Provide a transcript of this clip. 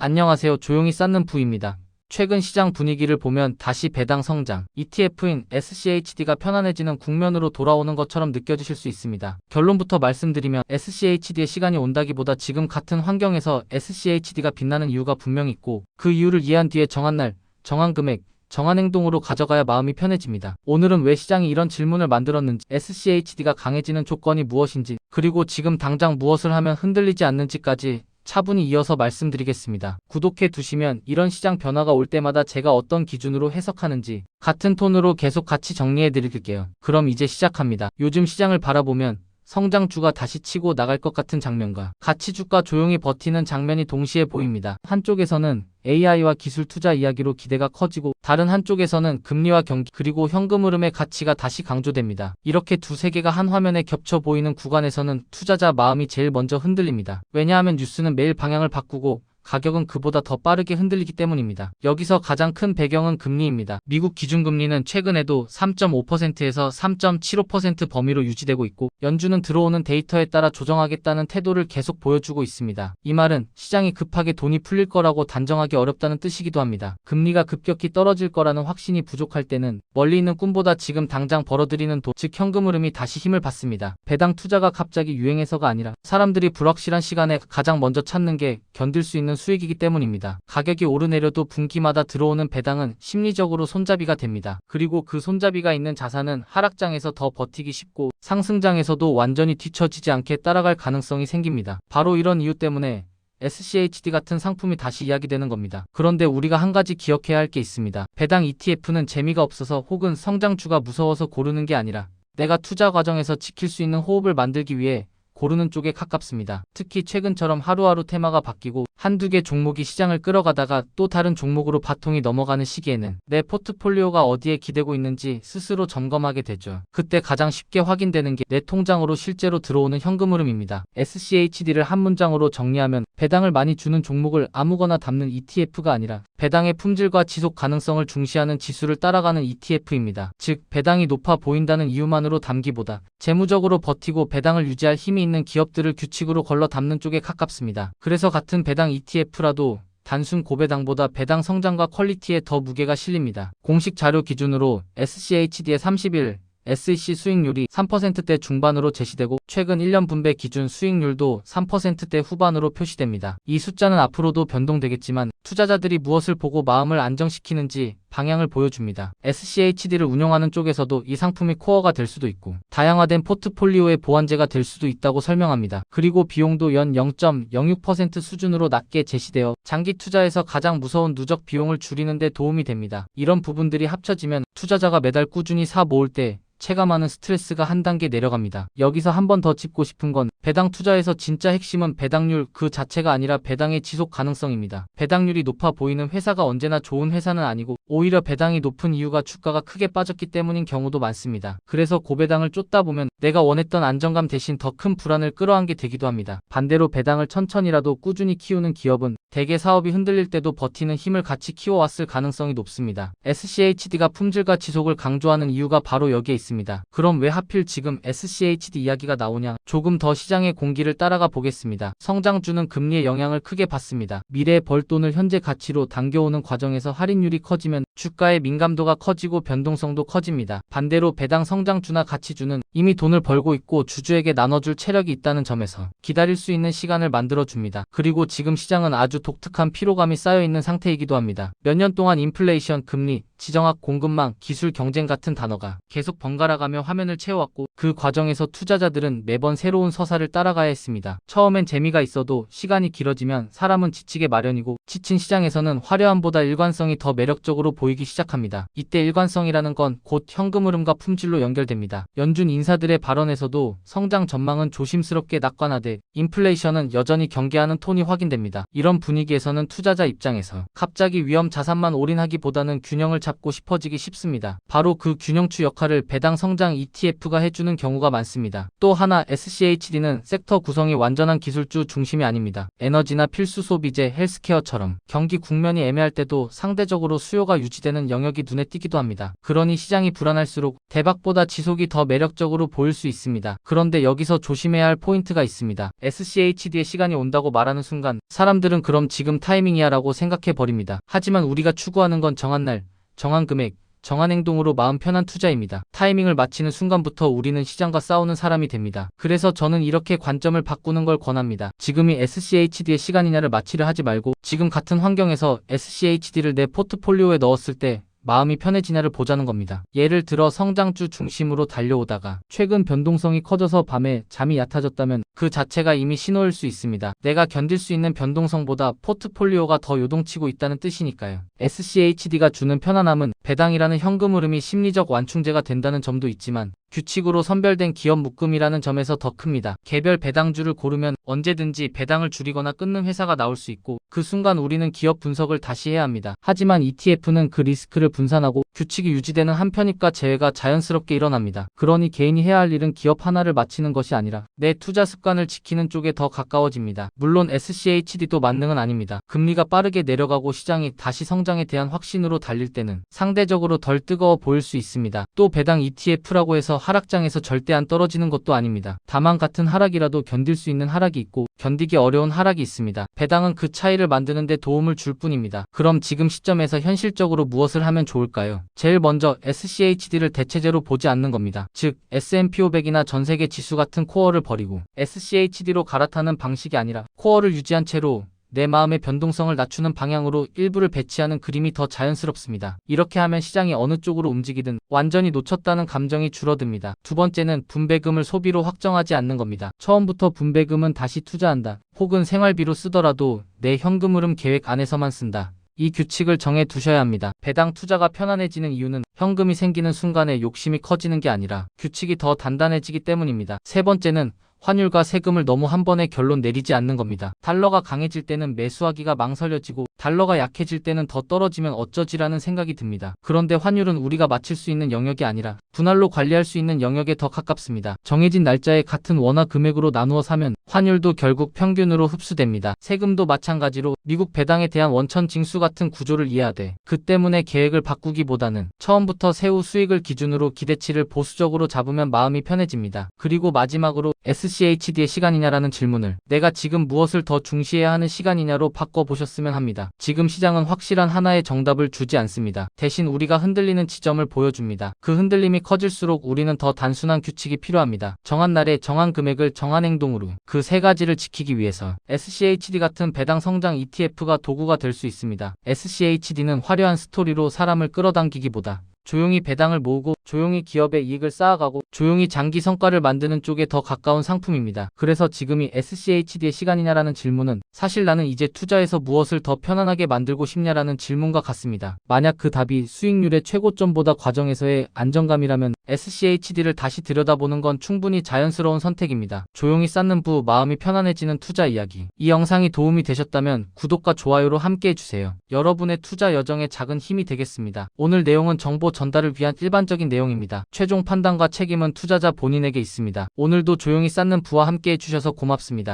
안녕하세요. 조용히 쌓는 부입니다. 최근 시장 분위기를 보면 다시 배당 성장, ETF인 SCHD가 편안해지는 국면으로 돌아오는 것처럼 느껴지실 수 있습니다. 결론부터 말씀드리면 SCHD의 시간이 온다기보다 지금 같은 환경에서 SCHD가 빛나는 이유가 분명히 있고 그 이유를 이해한 뒤에 정한 날, 정한 금액, 정한 행동으로 가져가야 마음이 편해집니다. 오늘은 왜 시장이 이런 질문을 만들었는지, SCHD가 강해지는 조건이 무엇인지, 그리고 지금 당장 무엇을 하면 흔들리지 않는지까지 차분히 이어서 말씀드리겠습니다. 구독해 두시면 이런 시장 변화가 올 때마다 제가 어떤 기준으로 해석하는지 같은 톤으로 계속 같이 정리해 드릴게요. 그럼 이제 시작합니다. 요즘 시장을 바라보면 성장주가 다시 치고 나갈 것 같은 장면과 가치주가 조용히 버티는 장면이 동시에 보입니다. 한쪽에서는 AI와 기술 투자 이야기로 기대가 커지고 다른 한쪽에서는 금리와 경기 그리고 현금 흐름의 가치가 다시 강조됩니다. 이렇게 두세 개가 한 화면에 겹쳐 보이는 구간에서는 투자자 마음이 제일 먼저 흔들립니다. 왜냐하면 뉴스는 매일 방향을 바꾸고 가격은 그보다 더 빠르게 흔들리기 때문입니다. 여기서 가장 큰 배경은 금리입니다. 미국 기준금리는 최근에도 3.5%에서 3.75% 범위로 유지되고 있고 연준은 들어오는 데이터에 따라 조정하겠다는 태도를 계속 보여주고 있습니다. 이 말은 시장이 급하게 돈이 풀릴 거라고 단정하기 어렵다는 뜻이기도 합니다. 금리가 급격히 떨어질 거라는 확신이 부족할 때는 멀리 있는 꿈보다 지금 당장 벌어들이는 돈, 즉 현금 흐름이 다시 힘을 받습니다. 배당 투자가 갑자기 유행해서가 아니라 사람들이 불확실한 시간에 가장 먼저 찾는 게 견딜 수 있는 수익이기 때문입니다. 가격이 오르내려도 분기마다 들어오는 배당은 심리적으로 손잡이가 됩니다. 그리고 그 손잡이가 있는 자산은 하락장에서 더 버티기 쉽고 상승장에서도 완전히 뒤처지지 않게 따라갈 가능성이 생깁니다. 바로 이런 이유 때문에 SCHD 같은 상품이 다시 이야기되는 겁니다. 그런데 우리가 한 가지 기억해야 할 게 있습니다. 배당 ETF는 재미가 없어서 혹은 성장주가 무서워서 고르는 게 아니라 내가 투자 과정에서 지킬 수 있는 호흡을 만들기 위해 고르는 쪽에 가깝습니다. 특히 최근처럼 하루하루 테마가 바뀌고 한두 개 종목이 시장을 끌어가다가 또 다른 종목으로 바통이 넘어가는 시기에는 내 포트폴리오가 어디에 기대고 있는지 스스로 점검하게 되죠. 그때 가장 쉽게 확인되는 게 내 통장으로 실제로 들어오는 현금 흐름입니다. SCHD를 한 문장으로 정리하면 배당을 많이 주는 종목을 아무거나 담는 ETF가 아니라 배당의 품질과 지속 가능성을 중시하는 지수를 따라가는 ETF입니다. 즉 배당이 높아 보인다는 이유만으로 담기보다 재무적으로 버티고 배당을 유지할 힘이 있는 기업들을 규칙으로 걸러 담는 쪽에 가깝습니다. 그래서 같은 배당 ETF라도 단순 고배당보다 배당 성장과 퀄리티에 더 무게가 실립니다. 공식 자료 기준으로 SCHD의 30일 SEC 수익률이 3%대 중반으로 제시되고 최근 1년 분배 기준 수익률도 3%대 후반으로 표시됩니다. 이 숫자는 앞으로도 변동되겠지만 투자자들이 무엇을 보고 마음을 안정시키는지 방향을 보여줍니다. SCHD를 운영하는 쪽에서도 이 상품이 코어가 될 수도 있고 다양화된 포트폴리오의 보완제가 될 수도 있다고 설명합니다. 그리고 비용도 연 0.06% 수준으로 낮게 제시되어 장기 투자에서 가장 무서운 누적 비용을 줄이는 데 도움이 됩니다. 이런 부분들이 합쳐지면 투자자가 매달 꾸준히 사 모을 때 체감하는 스트레스가 한 단계 내려갑니다. 여기서 한 번 더 짚고 싶은 건 배당 투자에서 진짜 핵심은 배당률 그 자체가 아니라 배당의 지속 가능성입니다. 배당률이 높아 보이는 회사가 언제나 좋은 회사는 아니고 오히려 배당이 높은 이유가 주가가 크게 빠졌기 때문인 경우도 많습니다. 그래서 고배당을 쫓다 보면 내가 원했던 안정감 대신 더 큰 불안을 끌어안게 되기도 합니다. 반대로 배당을 천천히라도 꾸준히 키우는 기업은 대개 사업이 흔들릴 때도 버티는 힘을 같이 키워왔을 가능성이 높습니다. SCHD가 품질과 지속을 강조하는 이유가 바로 여기에 있습니다. 그럼 왜 하필 지금 SCHD 이야기가 나오냐? 조금 더 시장의 공기를 따라가 보겠습니다. 성장주는 금리의 영향을 크게 받습니다. 미래에 벌 돈을 현재 가치로 당겨오는 과정에서 할인율이 커지면 주가의 민감도가 커지고 변동성도 커집니다. 반대로 배당 성장주나 가치주는 이미 돈을 벌고 있고 주주에게 나눠줄 체력이 있다는 점에서 기다릴 수 있는 시간을 만들어줍니다. 그리고 지금 시장은 아주 독특한 피로감이 쌓여있는 상태이기도 합니다. 몇 년 동안 인플레이션, 금리, 지정학, 공급망, 기술 경쟁 같은 단어가 계속 번갈아가며 화면을 채워왔고 그 과정에서 투자자들은 매번 새로운 서사를 따라가야 했습니다. 처음엔 재미가 있어도 시간이 길어지면 사람은 지치게 마련이고 지친 시장에서는 화려함보다 일관성이 더 매력적으로 보이기 시작합니다. 이때 일관성이라는 건 곧 현금 흐름과 품질로 연결됩니다. 연준 인사들의 발언에서도 성장 전망은 조심스럽게 낙관하되 인플레이션은 여전히 경계하는 톤이 확인됩니다. 이런 분위기에서는 투자자 입장에서 갑자기 위험 자산만 올인하기보다는 균형을 잡고 싶어지기 쉽습니다. 바로 그 균형추 역할을 배당 배당 성장 ETF가 해주는 경우가 많습니다. 또 하나 SCHD는 섹터 구성이 완전한 기술주 중심이 아닙니다. 에너지나 필수 소비재, 헬스케어처럼 경기 국면이 애매할 때도 상대적으로 수요가 유지되는 영역이 눈에 띄기도 합니다. 그러니 시장이 불안할수록 대박보다 지속이 더 매력적으로 보일 수 있습니다. 그런데 여기서 조심해야 할 포인트가 있습니다. SCHD의 시간이 온다고 말하는 순간 사람들은 그럼 지금 타이밍이야 라고 생각해 버립니다. 하지만 우리가 추구하는 건 정한 날, 정한 금액, 정한 행동으로 마음 편한 투자입니다. 타이밍을 맞히는 순간부터 우리는 시장과 싸우는 사람이 됩니다. 그래서 저는 이렇게 관점을 바꾸는 걸 권합니다. 지금이 SCHD의 시간이냐를 맞히려 하지 말고 지금 같은 환경에서 SCHD를 내 포트폴리오에 넣었을 때 마음이 편해지냐를 보자는 겁니다. 예를 들어 성장주 중심으로 달려오다가 최근 변동성이 커져서 밤에 잠이 얕아졌다면 그 자체가 이미 신호일 수 있습니다. 내가 견딜 수 있는 변동성보다 포트폴리오가 더 요동치고 있다는 뜻이니까요. SCHD가 주는 편안함은 배당이라는 현금 흐름이 심리적 완충제가 된다는 점도 있지만 규칙으로 선별된 기업 묶음이라는 점에서 더 큽니다. 개별 배당주를 고르면 언제든지 배당을 줄이거나 끊는 회사가 나올 수 있고 그 순간 우리는 기업 분석을 다시 해야 합니다. 하지만 ETF는 그 리스크를 분산하고 규칙이 유지되는 한 편입과 제외가 자연스럽게 일어납니다. 그러니 개인이 해야 할 일은 기업 하나를 맞히는 것이 아니라 내 투자 습관을 지키는 쪽에 더 가까워집니다. 물론 SCHD도 만능은 아닙니다. 금리가 빠르게 내려가고 시장이 다시 성장에 대한 확신으로 달릴 때는 상대적으로 덜 뜨거워 보일 수 있습니다. 또 배당 ETF라고 해서 하락장에서 절대 안 떨어지는 것도 아닙니다. 다만 같은 하락이라도 견딜 수 있는 하락이 있고 견디기 어려운 하락이 있습니다. 배당은 그 차이를 만드는 데 도움을 줄 뿐입니다. 그럼 지금 시점에서 현실적으로 무엇을 하면 좋을까요? 제일 먼저 SCHD를 대체제로 보지 않는 겁니다. 즉 S&P 500이나 전세계 지수 같은 코어를 버리고 SCHD로 갈아타는 방식이 아니라 코어를 유지한 채로 내 마음의 변동성을 낮추는 방향으로 일부를 배치하는 그림이 더 자연스럽습니다. 이렇게 하면 시장이 어느 쪽으로 움직이든 완전히 놓쳤다는 감정이 줄어듭니다. 두 번째는 분배금을 소비로 확정하지 않는 겁니다. 처음부터 분배금은 다시 투자한다. 혹은 생활비로 쓰더라도 내 현금 흐름 계획 안에서만 쓴다. 이 규칙을 정해 두셔야 합니다. 배당 투자가 편안해지는 이유는 현금이 생기는 순간에 욕심이 커지는 게 아니라 규칙이 더 단단해지기 때문입니다. 세 번째는 환율과 세금을 너무 한 번에 결론 내리지 않는 겁니다. 달러가 강해질 때는 매수하기가 망설여지고 달러가 약해질 때는 더 떨어지면 어쩌지라는 생각이 듭니다. 그런데 환율은 우리가 맞출 수 있는 영역이 아니라 분할로 관리할 수 있는 영역에 더 가깝습니다. 정해진 날짜에 같은 원화 금액으로 나누어 사면 환율도 결국 평균으로 흡수됩니다. 세금도 마찬가지로 미국 배당에 대한 원천 징수 같은 구조를 이해하되 그 때문에 계획을 바꾸기보다는 처음부터 세후 수익을 기준으로 기대치를 보수적으로 잡으면 마음이 편해집니다. 그리고 마지막으로 SCHD의 시간이냐라는 질문을 내가 지금 무엇을 더 중시해야 하는 시간이냐로 바꿔보셨으면 합니다. 지금 시장은 확실한 하나의 정답을 주지 않습니다. 대신 우리가 흔들리는 지점을 보여줍니다. 그 흔들림이 커질수록 우리는 더 단순한 규칙이 필요합니다. 정한 날에 정한 금액을 정한 행동으로 그 세 가지를 지키기 위해서 SCHD 같은 배당 성장 ETF가 도구가 될 수 있습니다. SCHD는 화려한 스토리로 사람을 끌어당기기보다 조용히 배당을 모으고 조용히 기업의 이익을 쌓아가고 조용히 장기 성과를 만드는 쪽에 더 가까운 상품입니다. 그래서 지금이 SCHD의 시간이냐라는 질문은 사실 나는 이제 투자에서 무엇을 더 편안하게 만들고 싶냐라는 질문과 같습니다. 만약 그 답이 수익률의 최고점보다 과정에서의 안정감이라면 SCHD를 다시 들여다보는 건 충분히 자연스러운 선택입니다. 조용히 쌓는 부 마음이 편안해지는 투자 이야기. 이 영상이 도움이 되셨다면 구독과 좋아요로 함께 해주세요. 여러분의 투자 여정에 작은 힘이 되겠습니다. 오늘 내용은 정보 전달을 위한 일반적인 내용입니다. 최종 판단과 책임은 투자자 본인에게 있습니다. 오늘도 조용히 쌓는 부와 함께 해주셔서 고맙습니다.